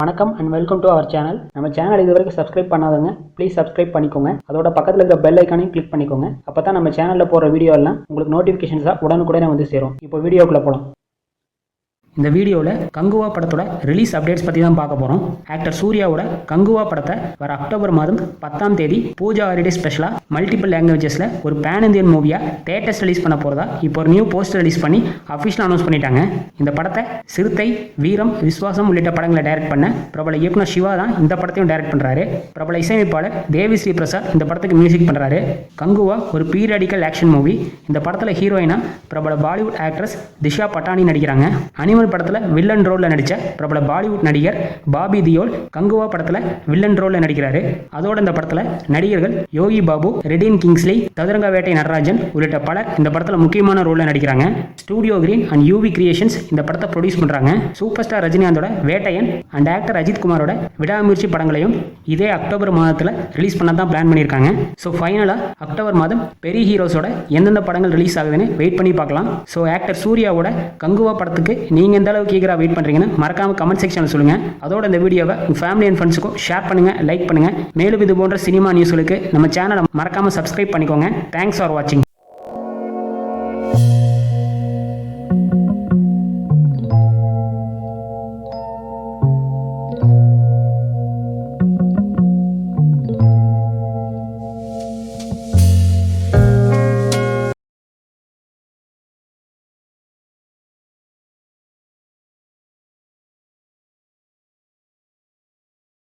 வணக்கம் and welcome to our channel. நம்ம channel இது வரைக்கும் சப்ஸ்கிரைப் பண்ணாதவங்க ப்ளீஸ் சப்ஸ்கிரைப் பண்ணிக்கோங்க. அதோட பக்கத்தில் இருக்கிற பெல் ஐக்கானையும் கிளிக் பண்ணிக்கோங்க. அப்போ தான் நம்ம சேனலில் போகிற வீடியோ எல்லாம் உங்களுக்கு நோட்டிஃபிகேஷன்ஸாக உடனுக்குடனே வந்து சேரும். இப்போ வீடியோக்குள்ளே போகலாம். இந்த வீடியோவில் கங்குவா படத்தோட ரிலீஸ் அப்டேட்ஸ் பற்றி தான் பார்க்க போகிறோம். ஆக்டர் சூர்யாவோட கங்குவா படத்தை வர அக்டோபர் மாதம் 10ஆம் தேதி பூஜா ஹாலிடே ஸ்பெஷலாக மல்டிபிள் லாங்குவேஜஸில் ஒரு பேன் இந்தியன் மூவியாக தேட்டர்ஸ் ரிலீஸ் பண்ண போகிறதா இப்போ ஒரு நியூ போஸ்டர் ரிலீஸ் பண்ணி அஃபிஷியல் அனௌன்ஸ் பண்ணிட்டாங்க. இந்த படத்தை சிறுத்தை, வீரம், விஸ்வாசம் உள்ளிட்ட படங்களை டைரக்ட் பண்ண பிரபல இயக்குனர் சிவா தான் இந்த படத்தையும் டைரக்ட் பண்ணுறாரு. பிரபல இசையமைப்பாளர் தேவி ஸ்ரீ பிரசாத் இந்த படத்துக்கு மியூசிக் பண்ணுறாரு. கங்குவா ஒரு பீரியாடிக்கல் ஆக்ஷன் மூவி. இந்த படத்தில் ஹீரோயினா பிரபல பாலிவுட் ஆக்ட்ரஸ் திஷா பட்டானி நடிக்கிறாங்க. அனிமல் படத்தில் வில்லன் ரோலில் நடித்த பிரபல பாலிவுட் நடிகர் பாபி தியோல் கங்குவா படத்தில் வில்லன் ரோலில் நடிக்கிறாரு. அதோட இந்த படத்தில் நடிகர்கள் யோகி பாபு, ரெடின் கிங்ஸ்லி, சதுரங்க வேட்டை நடராஜன் உள்ளிட்ட பலர் இந்த படத்தில் முக்கியமான ரோலில் நடிக்கிறாங்க. Studio green and UV creations இந்த படத்தை ப்ரொடியூஸ் பண்ணுறாங்க. சூப்பர் ஸ்டார் ரஜினிகாந்தோட வேட்டையன் அண்ட் ஆக்டர் அஜித் குமாரோட விடாமுயற்சி படங்களையும் இதே அக்டோபர் மாதத்தில் ரிலீஸ் பண்ண தான் பிளான் பண்ணியிருக்காங்க. ஸோ ஃபைனலாக அக்டோபர் மாதம் பெரிய ஹீரோஸோட எந்தெந்த படங்கள் ரிலீஸ் ஆகுதுன்னு வெயிட் பண்ணி பார்க்கலாம். ஸோ ஆக்டர் சூர்யாவோட கங்குவா படத்துக்கு நீங்கள் எந்த அளவுக்கு ஈகராக வெயிட் பண்ணுறீங்கன்னு மறக்காம கமெண்ட் செக்ஷனில் சொல்லுங்கள். அதோட இந்த வீடியோவை உங்கள் ஃபேமிலி அண்ட் ஃப்ரெண்ட்ஸுக்கும் ஷேர் பண்ணுங்கள், லைக் பண்ணுங்கள். மேலும் இது போன்ற சினிமா நியூஸ்களுக்கு நம்ம சேனலை மறக்காமல் சப்ஸ்கிரைப் பண்ணிக்கோங்க. தேங்க்ஸ் ஃபார் வாட்சிங்.